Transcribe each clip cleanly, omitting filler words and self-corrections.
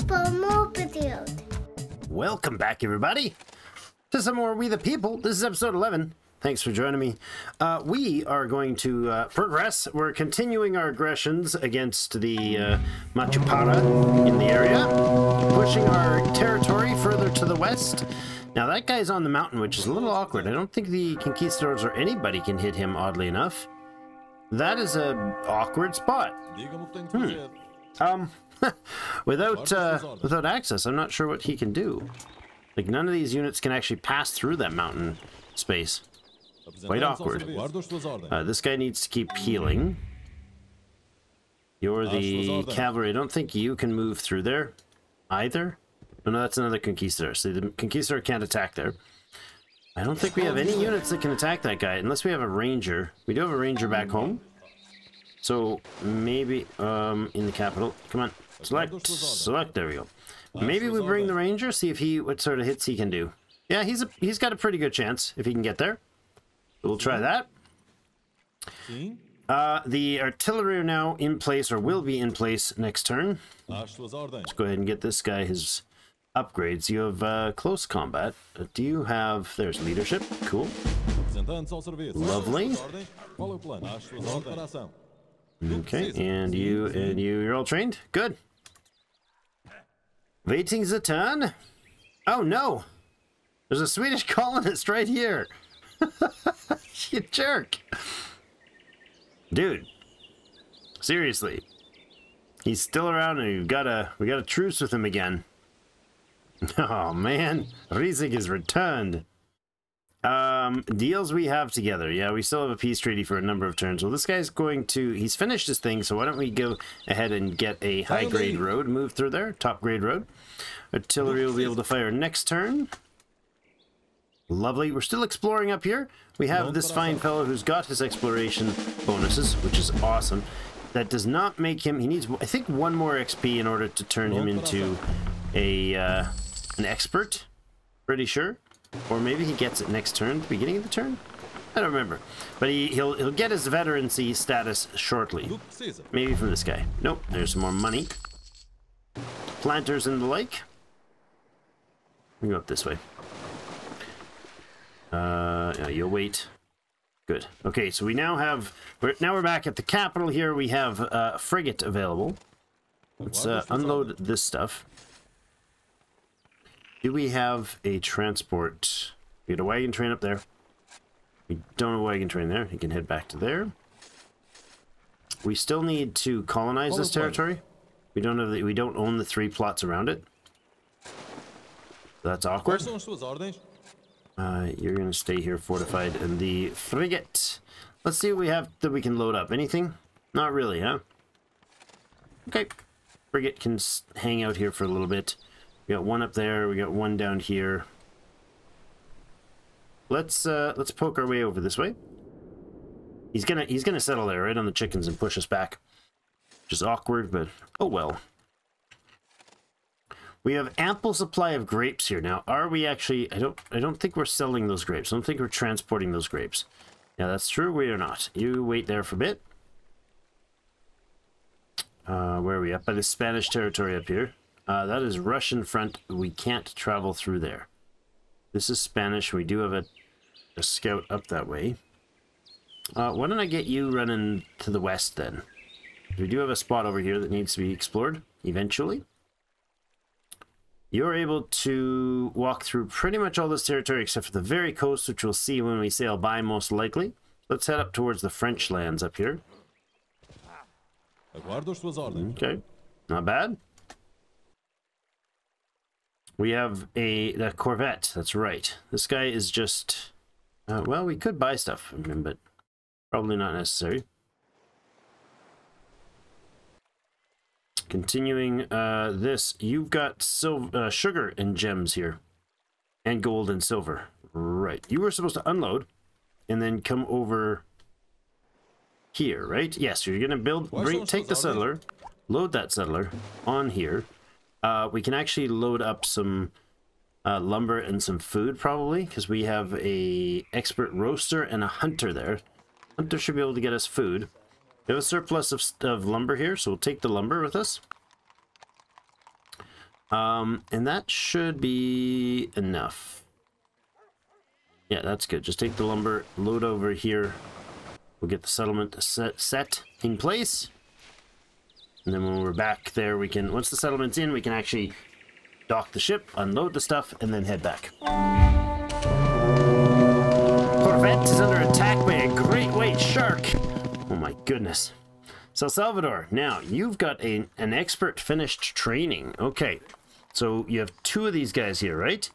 for more videos. Welcome back, everybody, to some more We the People. This is episode 11. Thanks for joining me. We are going to progress. We're continuing our aggressions against the Machupara in the area, pushing our territory further to the west. Now that guy's on the mountain, which is a little awkward. I don't think the conquistadors or anybody can hit him, oddly enough. That is a awkward spot. Without access, I'm not sure what he can do. Like, none of these units can actually pass through that mountain space. Quite awkward. This guy needs to keep healing. You're the cavalry. I don't think you can move through there either. Oh, no, that's another conquistador. So the conquistador can't attack there. I don't think we have any units that can attack that guy unless we have a ranger. We do have a ranger back home. So maybe in the capital. Come on. Select. There we go. Maybe we bring the ranger, see if what sort of hits he can do. Yeah, he's got a pretty good chance if he can get there. We'll try that. The artillery are now in place, or will be in place next turn. Let's go ahead and get this guy his upgrades. You have close combat. Do you have... There's leadership. Cool. Lovely. Okay, and you're all trained? Good. Waiting the turn. Oh no! There's a Swedish colonist right here. You jerk. Dude. Seriously. He's still around and we got a truce with him again. Oh man. Riesig is returned. Deals we have together. Yeah, we still have a peace treaty for a number of turns. Well, this guy's he's finished his thing, so why don't we go ahead and get a high grade road moved through there, top grade road. Artillery will be able to fire next turn. Lovely. We're still exploring up here. We have this fine fellow who's got his exploration bonuses, which is awesome. That does not make him... He needs, I think, one more XP in order to turn him into an expert. Pretty sure. Or maybe he gets it next turn, the beginning of the turn? I don't remember. But he'll get his veterancy status shortly. Maybe from this guy. Nope, there's some more money. Planters and the like. We go up this way. Yeah, you'll wait. Good. Okay, so we now have... We're back at the capital here. We have a frigate available. Let's unload this stuff. Do we have a transport? We got a wagon train up there. We don't have a wagon train there. You can head back to there. We still need to colonize this territory. We don't have we don't own the 3 plots around it. That's awkward. You're gonna stay here fortified. And the frigate. Let's see what we have that we can load up. Anything? Not really, huh? Okay. Frigate can hang out here for a little bit. We got one up there. We got one down here. Let's poke our way over this way. He's gonna settle there right on the chickens and push us back. Which is awkward, but oh well. We have ample supply of grapes here now. Are we actually? I don't think we're selling those grapes. I don't think we're transporting those grapes. Yeah, that's true. We are not. You wait there for a bit. Where are we? Up by the Spanish territory up here. That is Russian front. We can't travel through there. This is Spanish. We do have a scout up that way. Why don't I get you running to the west then? We do have a spot over here that needs to be explored eventually. You're able to walk through pretty much all this territory except for the very coast, which we'll see when we sail by most likely. Let's head up towards the French lands up here. Okay, not bad. We have a Corvette, that's right. This guy is just... well, we could buy stuff from him, but probably not necessary. Continuing this, you've got sugar and gems here. And gold and silver. Right. You were supposed to unload and then come over here, right? Yes, you're going to take the settler, load that settler on here. We can actually load up some lumber and some food probably, because we have a expert roaster and a hunter there. Hunter should be able to get us food. We have a surplus of lumber here, so we'll take the lumber with us. And that should be enough. Yeah, that's good. Just take the lumber, load over here. We'll get the settlement set in place. And then when we're back there, we can, once the settlement's in, we can actually dock the ship, unload the stuff, and then head back. Corvette is under attack by a great white shark. Oh my goodness. So Salvador, now you've got an expert finished training. Okay, so you have 2 of these guys here, right?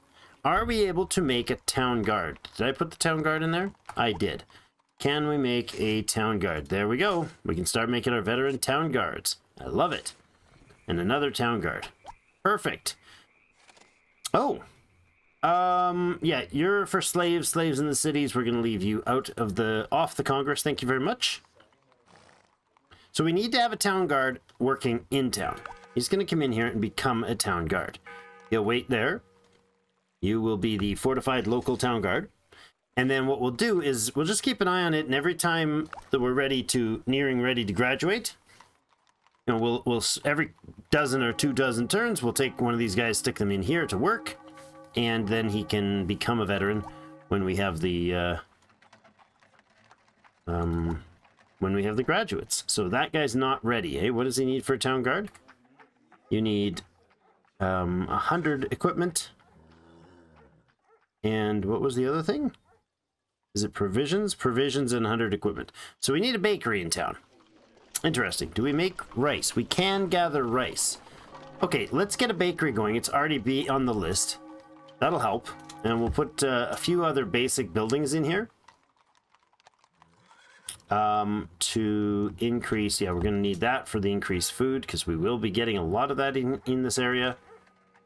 Are we able to make a town guard? Did I put the town guard in there? I did. Can we make a town guard? There we go. We can start making our veteran town guards. I love it. And another town guard. Perfect. Oh. Yeah, you're for slaves in the cities. We're going to leave you off the Congress. Thank you very much. So we need to have a town guard working in town. He's going to come in here and become a town guard. He'll wait there. You will be the fortified local town guard. And then what we'll do is we'll just keep an eye on it, and every time that we're nearing ready to graduate, you know, we'll every dozen or 2 dozen turns, we'll take one of these guys, stick them in here to work, and then he can become a veteran when we have the graduates. So that guy's not ready, eh? What does he need for a town guard? You need 100 equipment. And what was the other thing? Is it provisions? Provisions and 100 equipment. So we need a bakery in town. Interesting. Do we make rice? We can gather rice. Okay, let's get a bakery going. It's already on the list. That'll help. And we'll put a few other basic buildings in here. To increase, yeah, we're going to need that for the increased food, because we will be getting a lot of that in this area.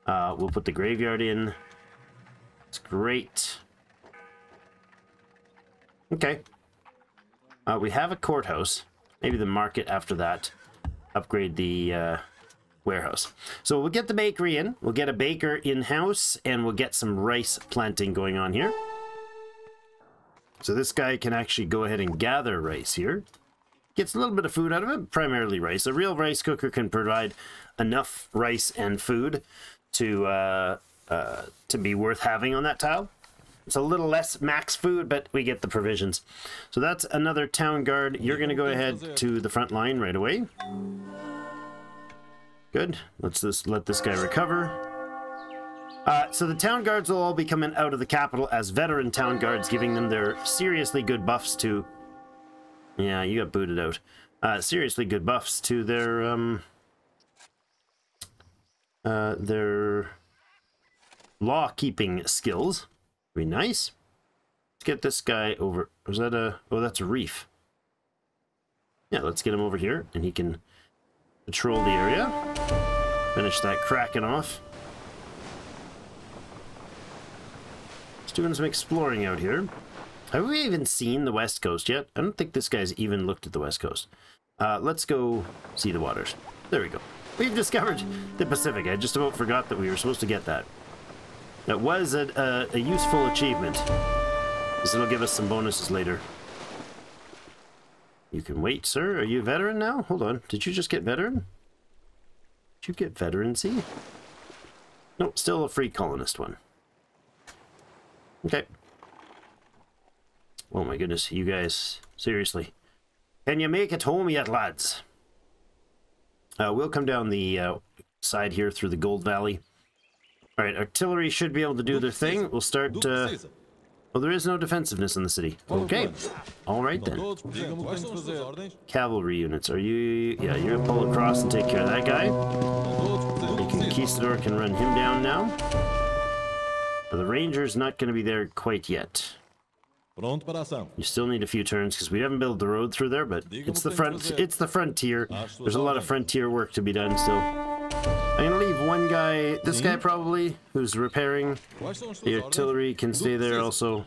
We'll put the graveyard in. It's great. Okay. We have a courthouse. Maybe the market after that. Upgrade the warehouse. So we'll get the bakery in. We'll get a baker in-house, and we'll get some rice planting going on here. So this guy can actually go ahead and gather rice here. Gets a little bit of food out of it, primarily rice. A real rice cooker can provide enough rice and food to be worth having on that tile. It's a little less max food, but we get the provisions. So that's another town guard. You're going to go ahead to the front line right away. Good. Let's just let this guy recover. So the town guards will all be coming out of the capital as veteran town guards, giving them their seriously good buffs to... Yeah, you got booted out. Seriously good buffs to their law-keeping skills. Be nice. Let's get this guy over. Was that a... Oh, that's a reef. Yeah, let's get him over here, and he can patrol the area. Finish that Kraken off. Just doing some exploring out here. Have we even seen the West Coast yet? I don't think this guy's even looked at the West Coast. Let's go see the waters. There we go. We've discovered the Pacific. I just about forgot that we were supposed to get that. That was a useful achievement. This will give us some bonuses later. You can wait, sir. Are you a veteran now? Hold on. Did you just get veteran? Did you get veterancy? No, still a free colonist one. Okay. Oh my goodness, you guys. Seriously. Can you make it home yet, lads? We'll come down the side here through the Gold Valley. Alright, artillery should be able to do their thing. We'll start... well, there is no defensiveness in the city. Okay. Alright then. Cavalry units. Are you... Yeah, you're gonna pull across and take care of that guy. The Conquistador can run him down now. The Ranger's not going to be there quite yet. You still need a few turns because we haven't built the road through there, but it's the front. It's the frontier. There's a lot of frontier work to be done still. I'm gonna leave one guy, this guy probably, who's repairing. The artillery can stay there also.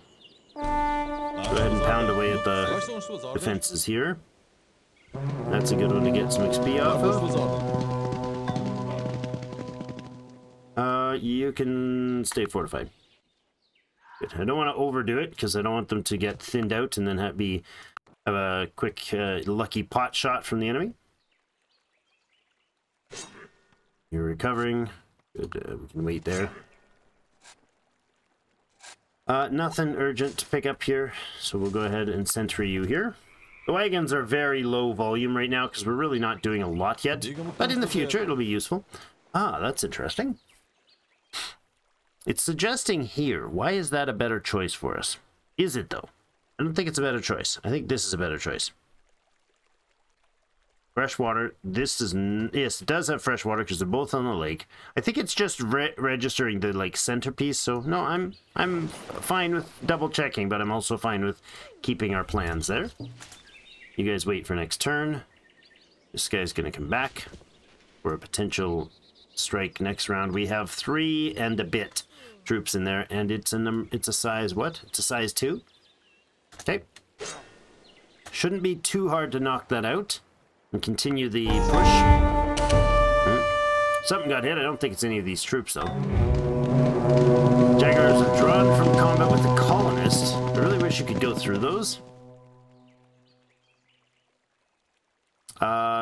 Go ahead and pound away at the defenses here. That's a good one to get some XP off of. You can stay fortified. Good. I don't want to overdo it because I don't want them to get thinned out and then have a quick lucky pot shot from the enemy. You're recovering. Good, we can wait there. Nothing urgent to pick up here, so we'll go ahead and sentry you here. The wagons are very low volume right now because we're really not doing a lot yet, but in the future it'll be useful. Ah, that's interesting. It's suggesting here. Why is that a better choice for us? Is it, though? I don't think it's a better choice. I think this is a better choice. Fresh water. This is... Yes, it does have fresh water because they're both on the lake. I think it's just registering the, like, centerpiece. So, no, I'm fine with double checking, but I'm also fine with keeping our plans there. You guys wait for next turn. This guy's going to come back for a potential strike next round. We have 3 and a bit troops in there, and it's a size what? It's a size 2. Okay. Shouldn't be too hard to knock that out. And continue the push. Something got hit. I don't think it's any of these troops, though. Jaguars have drawn from combat with the colonists. I really wish you could go through those.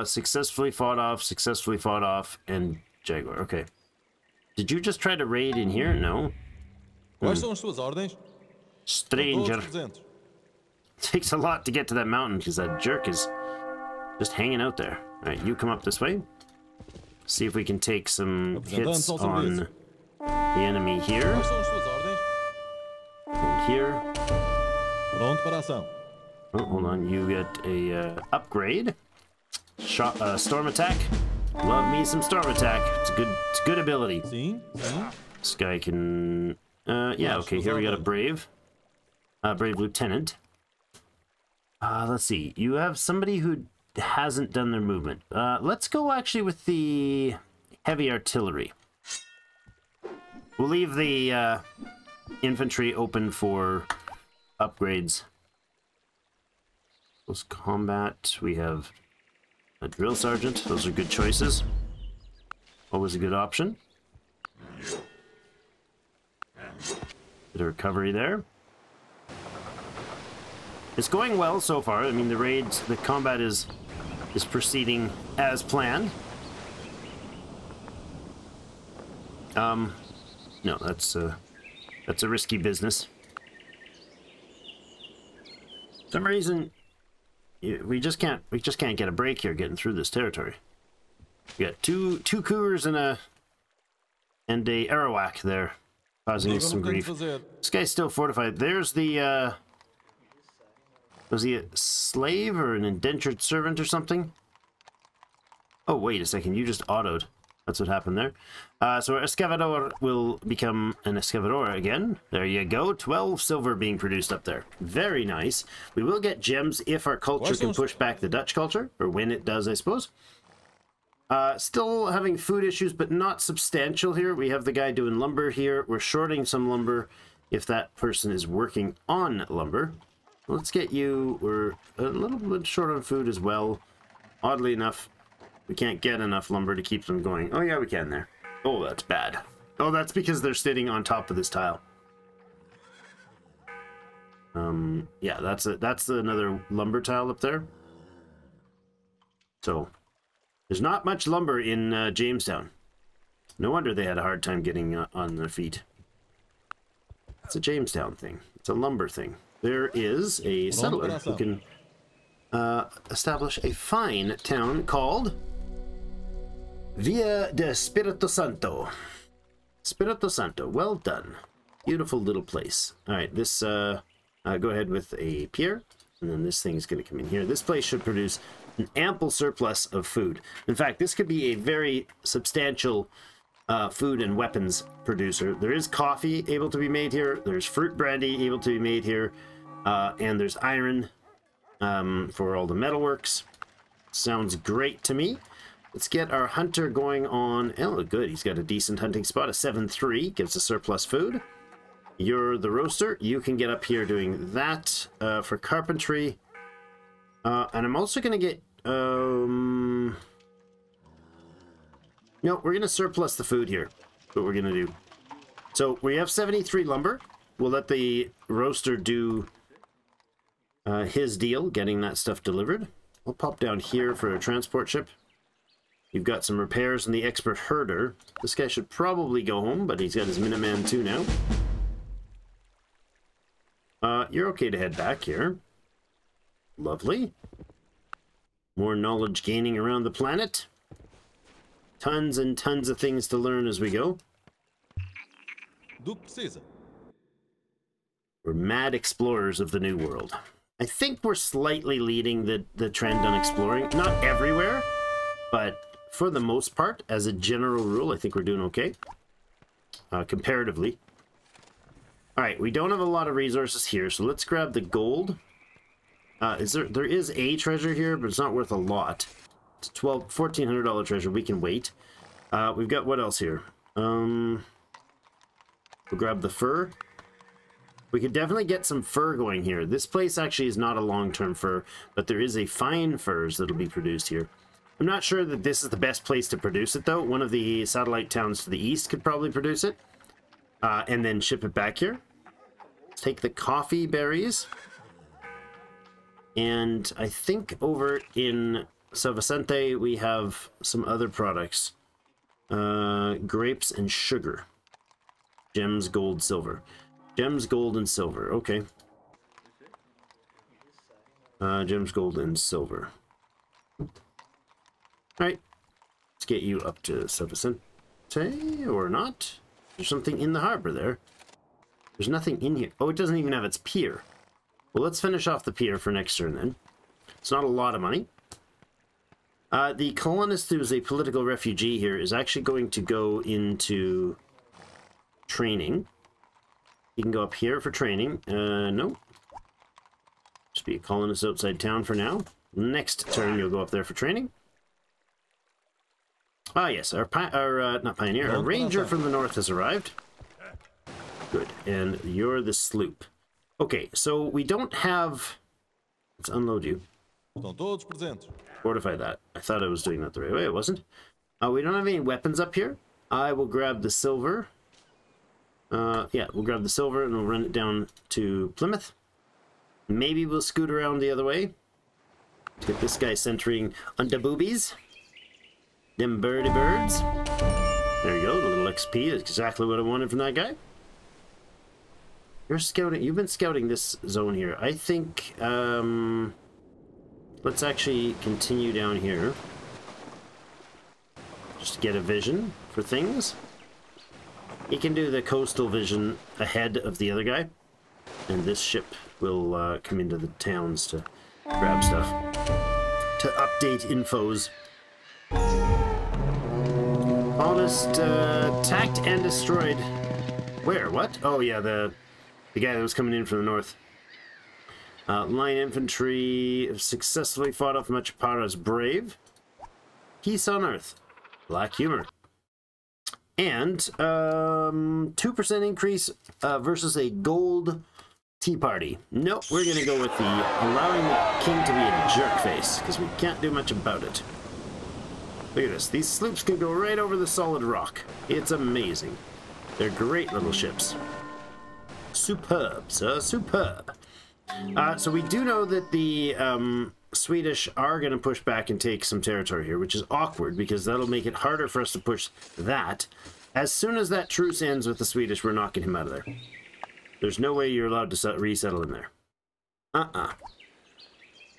Successfully fought off, and Jaguar. Okay. Did you just try to raid in here? No. Stranger. Takes a lot to get to that mountain because that jerk is just hanging out there. Alright, you come up this way. See if we can take some hits on the enemy here. And here. Oh, hold on. You get a upgrade. Storm attack. Love me some storm attack. It's a good ability. This guy can... yeah, okay, here we got a brave. Brave lieutenant. Let's see. You have somebody who hasn't done their movement. Let's go actually with the heavy artillery. We'll leave the infantry open for upgrades. Close combat. We have a drill sergeant. Those are good choices. Always a good option. Bit of recovery there. It's going well so far. I mean, the combat is proceeding as planned. No, that's a risky business. For some reason, we just can't get a break here getting through this territory. We got two cougars and a Arawak there, causing us some grief. This guy's still fortified. There's the was he a slave or an indentured servant or something? Oh, wait a second. You just autoed. That's what happened there. So our Escavador will become an Escavador again. There you go. 12 silver being produced up there. Very nice. We will get gems if our culture can push back the Dutch culture. Or when it does, I suppose. Still having food issues, but not substantial here. We have the guy doing lumber here. We're shorting some lumber if that person is working on lumber. Let's get you. We're a little bit short on food as well. Oddly enough, we can't get enough lumber to keep them going. Oh yeah, we can there. Oh, that's bad. Oh, that's because they're sitting on top of this tile. Yeah, that's another lumber tile up there. So there's not much lumber in Jamestown. No wonder they had a hard time getting on their feet. It's a Jamestown thing. It's a lumber thing. There is a settler who can establish a fine town called Villa de Espírito Santo. Espírito Santo, well done. Beautiful little place. All right, this, go ahead with a pier, and then this thing is going to come in here. This place should produce an ample surplus of food. In fact, this could be a very substantial food and weapons producer. There is coffee able to be made here. There's fruit brandy able to be made here. And there's iron for all the metalworks. Sounds great to me. Let's get our hunter going on. Oh, good. He's got a decent hunting spot. A 7-3 gives us surplus food. You're the roaster. You can get up here doing that for carpentry. And I'm also going to get... No, we're going to surplus the food here. That's what we're going to do. So we have 73 lumber. We'll let the roaster do his deal, getting that stuff delivered. I'll pop down here for a transport ship. You've got some repairs in the expert herder. This guy should probably go home, but he's got his Minuteman too now. You're okay to head back here. Lovely. More knowledge gaining around the planet. Tons and tons of things to learn as we go. We're mad explorers of the New World. I think we're slightly leading the trend on exploring. Not everywhere, but for the most part, as a general rule, I think we're doing okay. Comparatively. Alright, we don't have a lot of resources here, so let's grab the gold. There is a treasure here, but it's not worth a lot. It's a $1,400 treasure. We can wait. We've got what else here? We'll grab the fur. We could definitely get some fur going here. This place actually is not a long-term fur, but there is a fine furs that'll be produced here. I'm not sure that this is the best place to produce it, though. One of the satellite towns to the east could probably produce it, and then ship it back here. Let's take the coffee berries. And I think over in San Vicente we have some other products. Grapes and sugar. Gems, gold, silver. Gems, gold, and silver. Okay. Gems, gold, and silver. Alright. Let's get you up to San Vicente, or not. There's something in the harbor there. There's nothing in here. Oh, it doesn't even have its pier. Well, let's finish off the pier for next turn, then. It's not a lot of money. The colonist who's a political refugee here is actually going to go into training. He can go up here for training. No. Just be a colonist outside town for now. Next turn, you'll go up there for training. Ah, yes. Not pioneer. Our ranger from the north has arrived. Good. And you're the sloop. Okay, so we don't have... Let's unload you. Fortify that. I thought I was doing that the right way. It wasn't. We don't have any weapons up here. I will grab the silver. Yeah, we'll grab the silver and we'll run it down to Plymouth. Maybe we'll scoot around the other way. Get this guy centering on the boobies. Them birdie birds. There you go, the little XP is exactly what I wanted from that guy. You're scouting, you've been scouting this zone here. I think, let's actually continue down here. Just to get a vision for things. He can do the coastal vision ahead of the other guy. And this ship will come into the towns to grab stuff. To update infos. Colonist attacked and destroyed. Where? What? Oh yeah, the guy that was coming in from the north. Line infantry have successfully fought off Machipara's brave. Peace on Earth. Black humor. And 2% increase versus a gold tea party. Nope, we're gonna go with the allowing the king to be a jerkface, because we can't do much about it. Look at this. These sloops can go right over the solid rock. It's amazing. They're great little ships. Superb, sir. Superb. So we do know that the Swedish are going to push back and take some territory here, which is awkward because that'll make it harder for us to push that. As soon as that truce ends with the Swedish, we're knocking him out of there. There's no way you're allowed to resettle in there.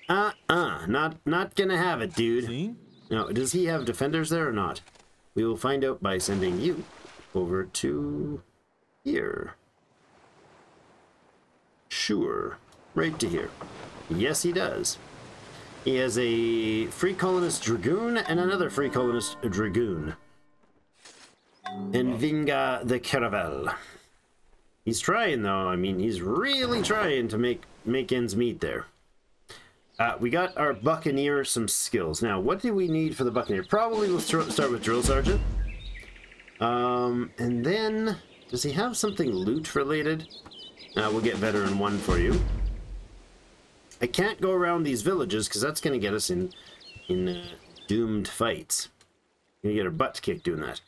Not gonna have it, dude. Now, does he have defenders there or not? We will find out by sending you over to here. Sure. Right to here. Yes, he does. He has a free colonist dragoon and another free colonist dragoon. And Vinga the Caravel. He's trying, though. I mean, he's really trying to make ends meet there. We got our Buccaneer some skills. Now, what do we need for the Buccaneer? Probably we'll start with Drill Sergeant. And then, does he have something loot related? We'll get Veteran 1 for you. I can't go around these villages because that's going to get us in doomed fights. You're going to get our butts kicked doing that.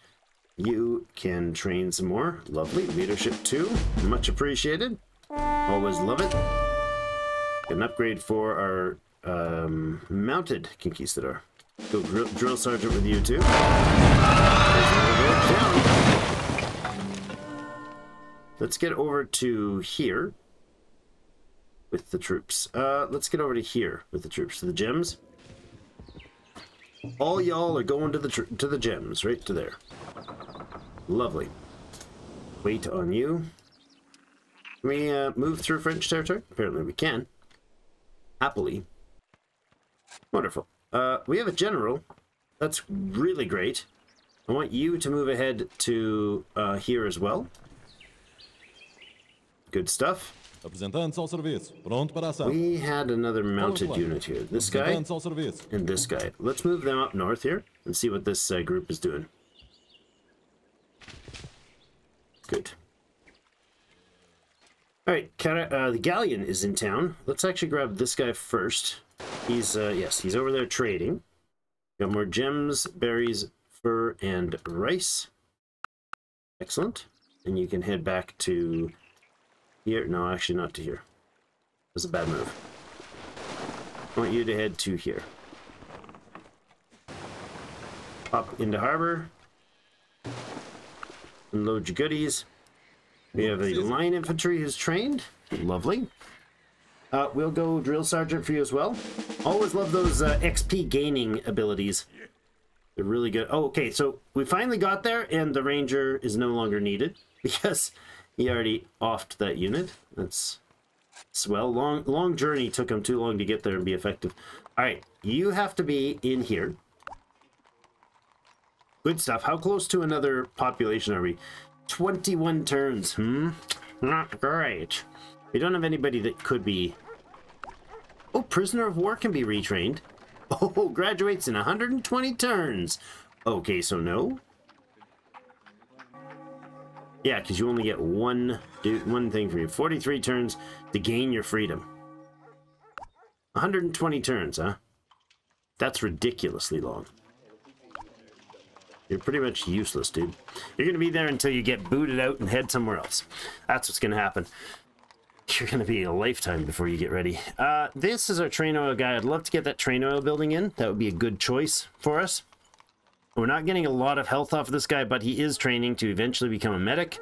You can train some more. Lovely. Leadership 2. Much appreciated. Always love it. Get an upgrade for our mounted conquistador. Go drill sergeant with you too. There's another village down. Let's get over to here with the troops. Let's get over to here with the troops. To the gems. All y'all are going to the gems, right to there. Lovely. Wait on you. Can we move through French territory? Apparently we can. Happily. Wonderful. We have a general. That's really great. I want you to move ahead to here as well. Good stuff. We had another mounted unit here. This guy and this guy. Let's move them up north here and see what this group is doing. Good. Alright, the galleon is in town. Let's actually grab this guy first. He's, yes, he's over there trading. Got more gems, berries, fur, and rice. Excellent. And you can head back to here. No, actually not to here. That's a bad move. I want you to head to here. Up into harbor. Unload your goodies. We have a line infantry who's trained. Lovely. We'll go drill sergeant for you as well. Always love those XP gaining abilities. They're really good. Oh, okay, so we finally got there, and the ranger is no longer needed because he already offed that unit. That's swell. Long journey. Took him too long to get there and be effective. All right, you have to be in here. Good stuff. How close to another population are we? 21 turns. Not great. We don't have anybody that could be... Oh, prisoner of war can be retrained. Oh, graduates in 120 turns. Okay, so no. Yeah, because you only get one thing for you. 43 turns to gain your freedom. 120 turns, huh? That's ridiculously long. You're pretty much useless, dude. You're going to be there until you get booted out and head somewhere else. That's what's going to happen. You're going to be a lifetime before you get ready. This is our train oil guy. I'd love to get that train oil building in. That would be a good choice for us. We're not getting a lot of health off of this guy, but he is training to eventually become a medic.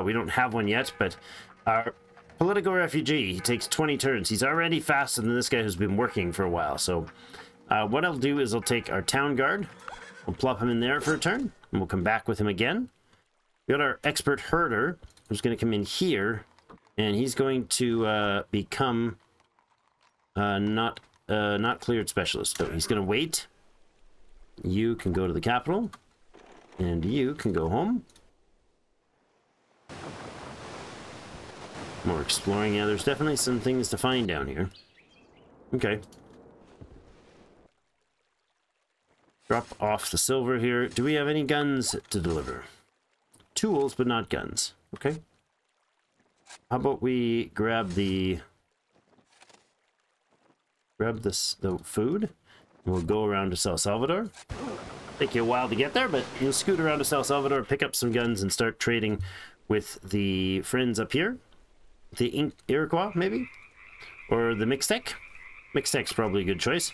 We don't have one yet, but our political refugee, he takes 20 turns. He's already faster than this guy who's been working for a while. So what I'll do is I'll take our town guard. We'll plop him in there for a turn, and we'll come back with him again. We got our expert herder, who's going to come in here, and he's going to become not cleared specialist. So he's going to wait. You can go to the capital, and you can go home. More exploring. Yeah, there's definitely some things to find down here. Okay. Drop off the silver here. Do we have any guns to deliver? Tools, but not guns. Okay. How about we grab the food, and we'll go around to El Salvador. Take you a while to get there, but you'll scoot around to El Salvador, pick up some guns, and start trading with the friends up here. The Iroquois, maybe? Or the Mixtec? Mixtec's probably a good choice.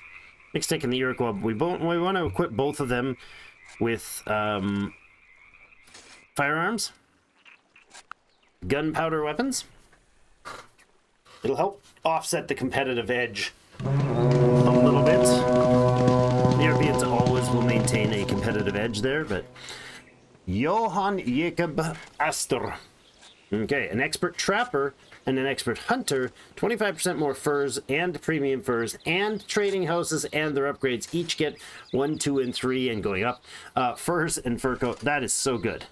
Mixtec and the Iroquois. We want to equip both of them with firearms. Gunpowder weapons. It'll help offset the competitive edge a little bit. The Europeans always will maintain a competitive edge there, but Johann Jacob Astor. Okay, an expert trapper and an expert hunter, 25% more furs and premium furs and trading houses and their upgrades each get 1, 2, and 3 and going up. Furs and fur coat. That is so good.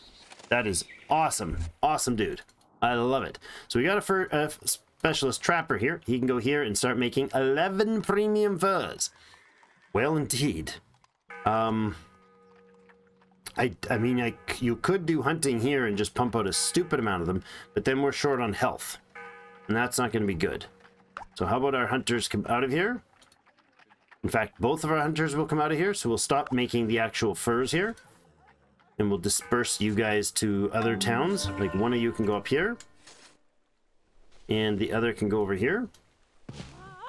That is awesome. Awesome, dude. I love it. So we got a specialist trapper here. He can go here and start making 11 premium furs. Well, indeed. I mean, you could do hunting here and just pump out a stupid amount of them, but then we're short on health. And that's not going to be good. So how about our hunters come out of here? In fact, both of our hunters will come out of here, so we'll stop making the actual furs here. And we'll disperse you guys to other towns. Like one of you can go up here. And the other can go over here.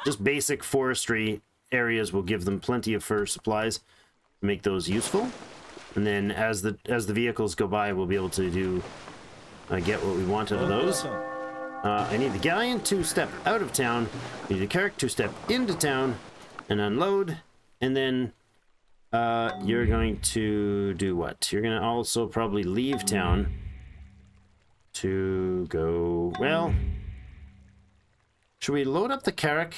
Just basic forestry areas will give them plenty of fur supplies to make those useful. And then as the vehicles go by, we'll be able to do get what we want out of those. I need the galleon to step out of town. I need the carrack to step into town and unload. And then you're going to do what? You're going to also probably leave town to go... Well, should we load up the carrack?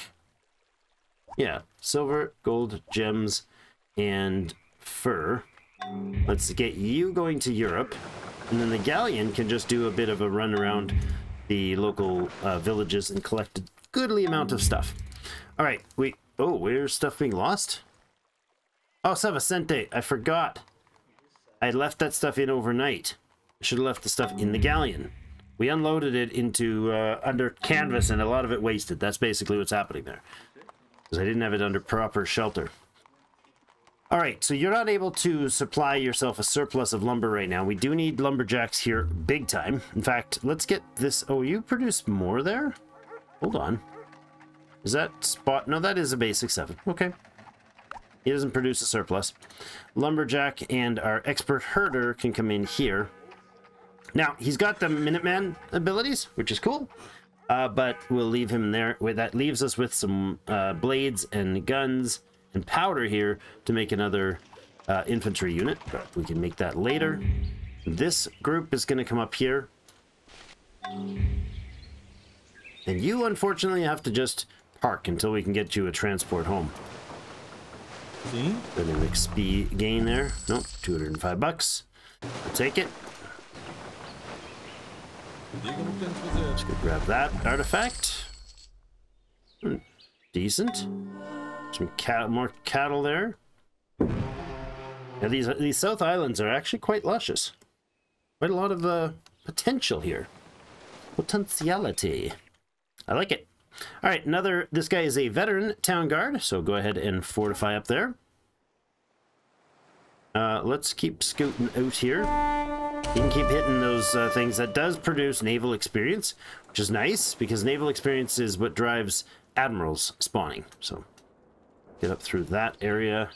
Yeah, silver, gold, gems, and fur. Let's get you going to Europe. And then the galleon can just do a bit of a run around the local villages and collect a goodly amount of stuff. All right, oh, where's stuff being lost? Oh, Savacente, I forgot. I left that stuff in overnight. I should have left the stuff in the galleon. We unloaded it into under canvas, and a lot of it wasted. That's basically what's happening there, because I didn't have it under proper shelter. All right, so you're not able to supply yourself a surplus of lumber right now. We do need lumberjacks here big time. In fact, let's get this. Oh, you produce more there? Hold on. Is that spot? No, that is a basic 7. Okay. He doesn't produce a surplus. Lumberjack and our expert herder can come in here. Now, he's got the Minuteman abilities, which is cool. But we'll leave him there. That leaves us with some blades and guns and powder here to make another infantry unit, but we can make that later. This group is going to come up here, and you unfortunately have to just park until we can get you a transport home. See? Bit of XP gain there. Nope, 205 bucks. I'll take it. Let's go grab that artifact. Decent. Some more cattle there. Yeah, these South Islands are actually quite luscious. Quite a lot of potential here. Potentiality. I like it. All right, this guy is a veteran town guard, so go ahead and fortify up there. Let's keep scooting out here. You can keep hitting those things. That does produce naval experience, which is nice, because naval experience is what drives admirals spawning. So get up through that area.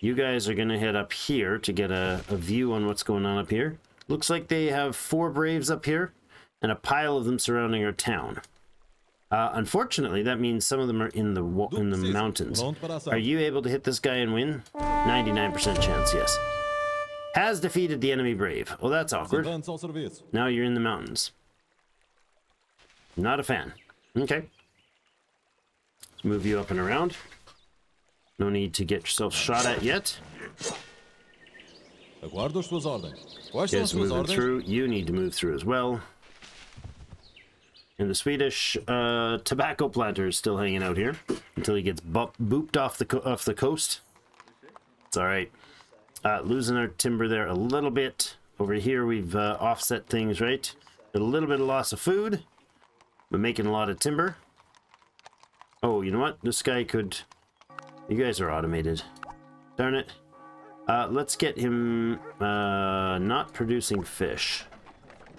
You guys are going to head up here to get a view on what's going on up here. Looks like they have 4 Braves up here and a pile of them surrounding our town. Unfortunately, that means some of them are in the mountains. Are you able to hit this guy and win? 99% chance, yes. Has defeated the enemy Brave. Oh, that's awkward. Now you're in the mountains. Not a fan. Okay. Let's move you up and around. No need to get yourself shot at yet. Yes, moving through. You need to move through as well. And the Swedish tobacco planter is still hanging out here until he gets booped off the coast. It's all right. Losing our timber there a little bit. Over here, we've offset things, right? A little bit of loss of food, but making a lot of timber. Oh, you know what? This guy could... You guys are automated. Darn it. Let's get him not producing fish.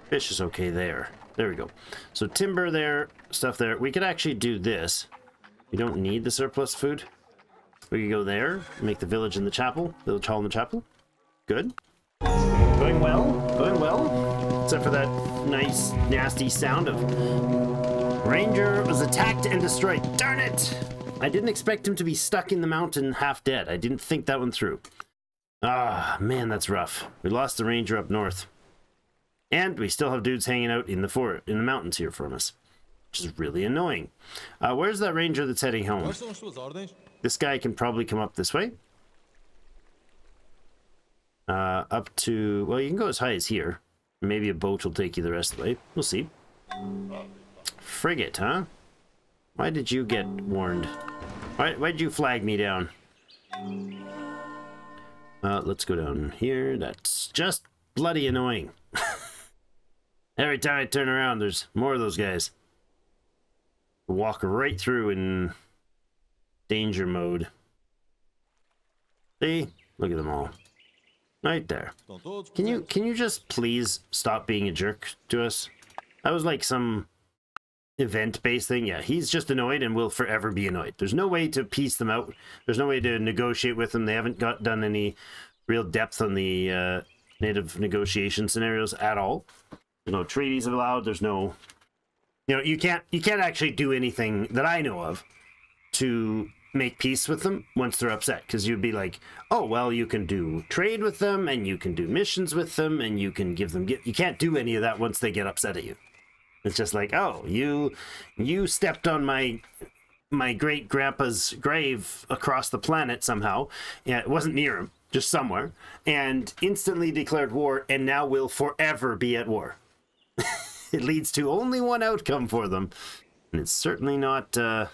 Fish is okay there. There we go. So timber there, stuff there. We could actually do this. We don't need the surplus food. We could go there, make the village in the chapel. Village hall in the chapel. Good. Going well. Going well. Except for that nice, nasty sound of... Ranger was attacked and destroyed. Darn it! I didn't expect him to be stuck in the mountain half dead. I didn't think that one through. Ah, man, that's rough. We lost the ranger up north. And we still have dudes hanging out in the mountains here from us, which is really annoying. Where's that ranger that's heading home? This guy can probably come up this way. Up to... Well, you can go as high as here. Maybe a boat will take you the rest of the way. We'll see. Frigate, huh? Why did you get warned? Why'd you flag me down? Let's go down here. That's just bloody annoying. Every time I turn around, there's more of those guys. Walk right through in danger mode. See? Look at them all. Right there. Can you just please stop being a jerk to us? That was like some event-based thing, yeah, he's just annoyed and will forever be annoyed. There's no way to piece them out. There's no way to negotiate with them. They haven't done any real depth on the native negotiation scenarios at all. There's no treaties allowed. There's no, you know, you can't actually do anything that I know of to make peace with them once they're upset, because you'd be like, oh well, you can do trade with them and you can do missions with them and you can give them you can't do any of that once they get upset at you. It's just like, oh, you stepped on my great grandpa's grave across the planet somehow. Yeah, it wasn't near him, just somewhere, and instantly declared war, and now will forever be at war. It leads to only one outcome for them, and it's certainly not a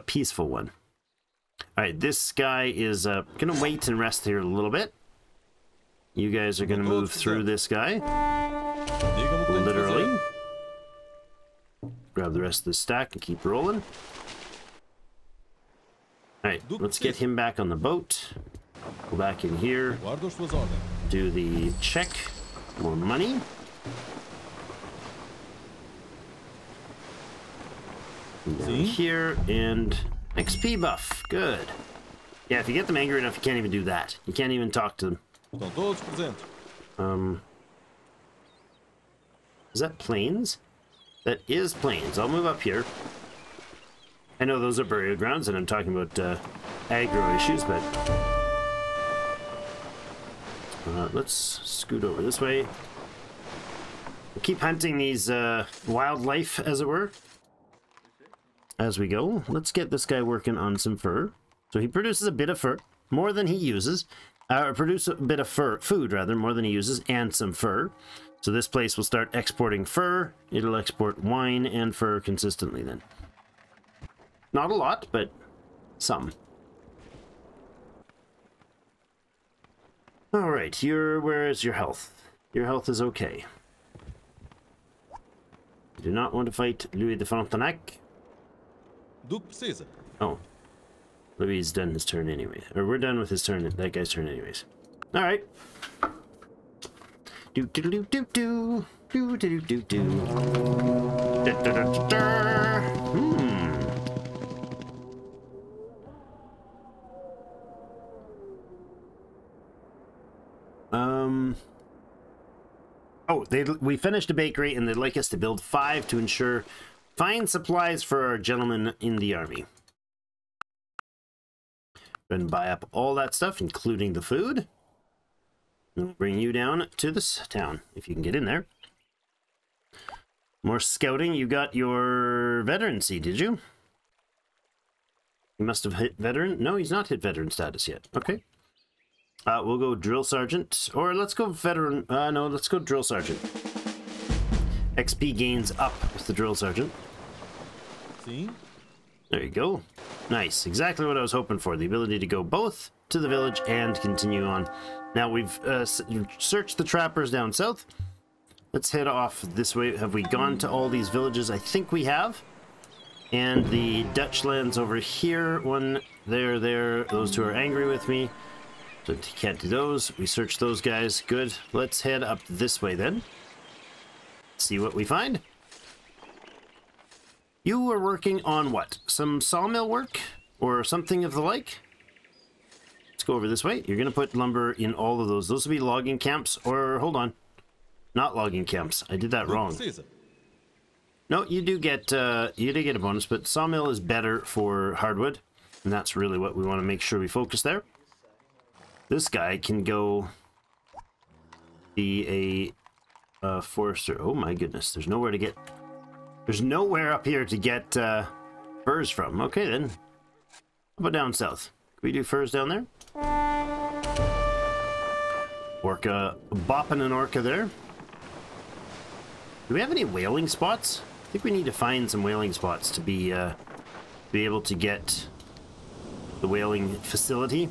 peaceful one. All right, this guy is gonna wait and rest here a little bit. You guys are gonna move through this guy, literally. Grab the rest of the stack and keep rolling. Alright, let's get him back on the boat. Go back in here. Do the check. More money. Down here, and XP buff. Good. Yeah, if you get them angry enough, you can't even do that. You can't even talk to them. Is that plains? That is plains. I'll move up here. I know those are burial grounds, and I'm talking about aggro issues, but let's scoot over this way. We'll keep hunting these wildlife, as it were, as we go. Let's get this guy working on some fur. So he produces a bit of fur, more than he uses. Produce a bit of food rather, more than he uses, and some fur. So this place will start exporting fur. It'll export wine and fur consistently then. Not a lot, but some. All right, where is your health? Your health is okay. You do not want to fight Louis de Frontenac. Oh. Louis is done his turn anyway. Or we're done with his turn, that guy's turn anyways. All right. Do do do do do do do do do. Da, da, da, da, da. Oh, we finished a bakery, and they'd like us to build 5 to ensure fine supplies for our gentlemen in the army. And buy up all that stuff, including the food. And we'll bring you down to this town, if you can get in there. More scouting. You got your veterancy, did you? You must have hit veteran. No, he's not hit veteran status yet. Okay. We'll go drill sergeant, or let's go veteran. No, let's go drill sergeant. XP gains up with the drill sergeant. See? There you go. Nice. Exactly what I was hoping for. The ability to go both to the village and continue on. Now we've searched the trappers down south. Let's head off this way. Have we gone to all these villages? I think we have. And the Dutch lands over here. One there. Those two are angry with me. So can't do those. We searched those guys. Good. Let's head up this way then. See what we find. You were working on what? Some sawmill work? Or something of the like? Let's go over this way. You're going to put lumber in all of those. Those will be logging camps. Or, hold on. Not logging camps. I did that wrong. No, you do get a bonus, but sawmill is better for hardwood. And that's really what we want to make sure we focus there. This guy can go be a forester. Oh my goodness, there's nowhere to get... There's nowhere up here to get furs from. Okay then. How about down south? Can we do furs down there? Orca, bopping an orca there. Do we have any whaling spots? I think we need to find some whaling spots to be able to get the whaling facility.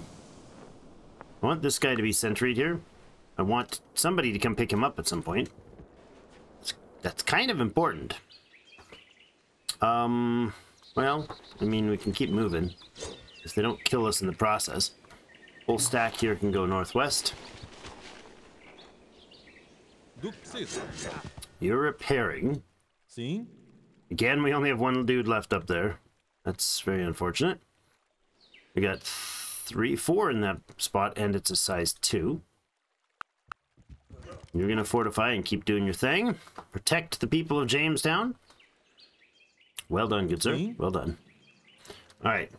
I want this guy to be sentryed here. I want somebody to come pick him up at some point. That's kind of important. Well, I mean, we can keep moving if they don't kill us in the process. Whole stack here can go northwest. You're repairing. See? Again, we only have one dude left up there. That's very unfortunate. We got 4 in that spot, and it's a size 2. You're going to fortify and keep doing your thing. Protect the people of Jamestown. Well done, good sir. Well done. All right.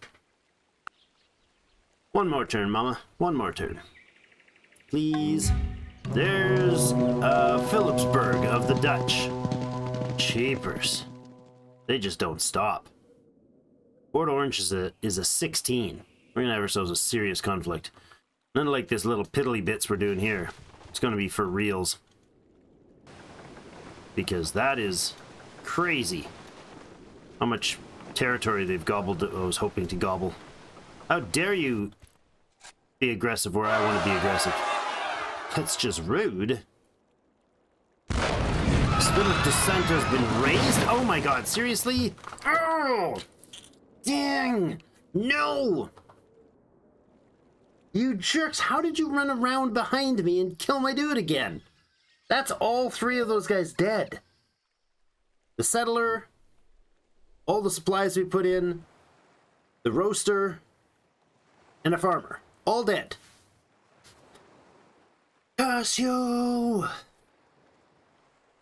One more turn, mama. One more turn. Please. There's Philipsburg of the Dutch. Cheapers. They just don't stop. Port Orange is a 16. We're going to have ourselves a serious conflict. None like this little piddly bits we're doing here. It's going to be for reals. Because that is crazy. How much territory they've gobbled that I was hoping to gobble. How dare you be aggressive where I want to be aggressive? That's just rude. Spirit of Descent has been raised? Oh my god, seriously? Oh! Dang! No! You jerks, how did you run around behind me and kill my dude again? That's all 3 of those guys dead. The settler, all the supplies we put in, the roaster, and a farmer. All dead. Cassio!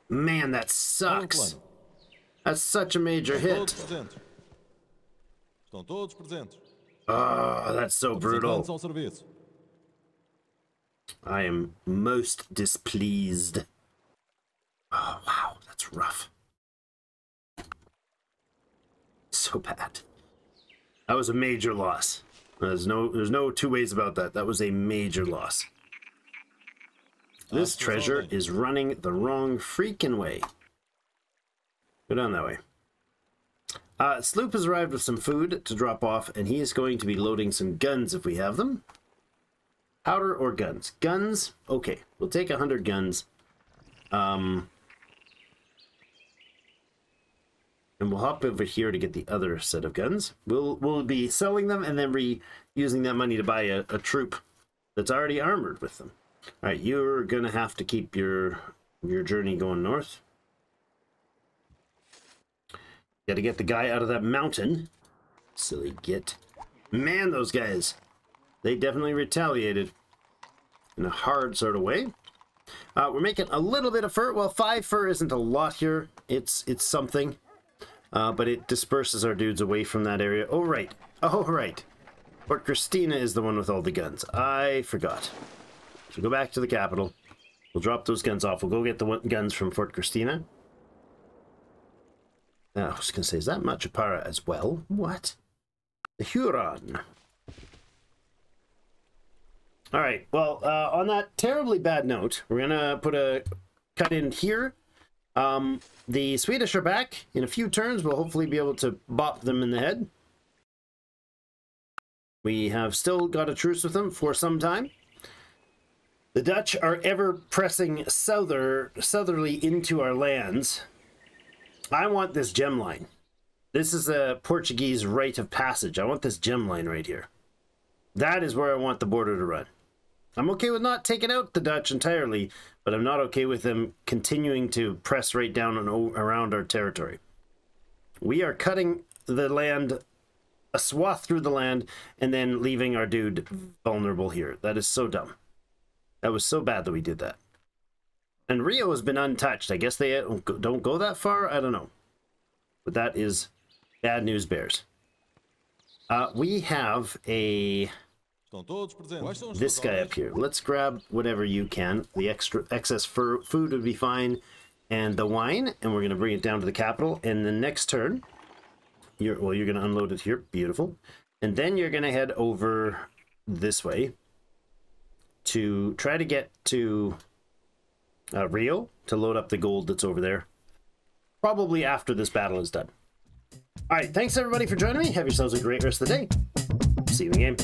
Man, that sucks. That's such a major hit. Oh, that's so brutal. I am most displeased. Oh, wow, that's rough. So bad. That was a major loss. There's no two ways about that. That was a major loss. This treasure is running the wrong freaking way. Go down that way. Sloop has arrived with some food to drop off, and he is going to be loading some guns if we have them. Powder or guns? Guns? Okay, we'll take 100 guns. And we'll hop over here to get the other set of guns. We'll be selling them and then reusing that money to buy a troop that's already armored with them. All right, you're gonna have to keep your journey going north. Got to get the guy out of that mountain. Silly git. Man, those guys. They definitely retaliated in a hard sort of way. We're making a little bit of fur. Well, 5 fur isn't a lot here. It's something. But it disperses our dudes away from that area. Oh, right. Oh, right. Fort Christina is the one with all the guns. I forgot. So go back to the capital. We'll drop those guns off. We'll go get the guns from Fort Christina. I was going to say, is that Machapara as well? What? The Huron. All right. Well, on that terribly bad note, we're going to put a cut in here. The Swedish are back. In a few turns, we'll hopefully be able to bop them in the head. We have still got a truce with them for some time. The Dutch are ever pressing southerly into our lands. I want this gem line. This is a Portuguese rite of passage. I want this gem line right here. That is where I want the border to run. I'm okay with not taking out the Dutch entirely, but I'm not okay with them continuing to press right down and around our territory. We are cutting the land, a swath through the land, and then leaving our dude vulnerable here. That is so dumb. That was so bad that we did that. And Rio has been untouched. I guess they don't go that far. I don't know. But that is bad news bears. We have a... this guy up here. Let's grab whatever you can. The excess food would be fine. And the wine. And we're going to bring it down to the capital. And the next turn, you're going to unload it here. Beautiful. And then you're going to head over this way to try to get to Rio to load up the gold that's over there. Probably after this battle is done. All right. Thanks, everybody, for joining me. Have yourselves a great rest of the day. See you in the game.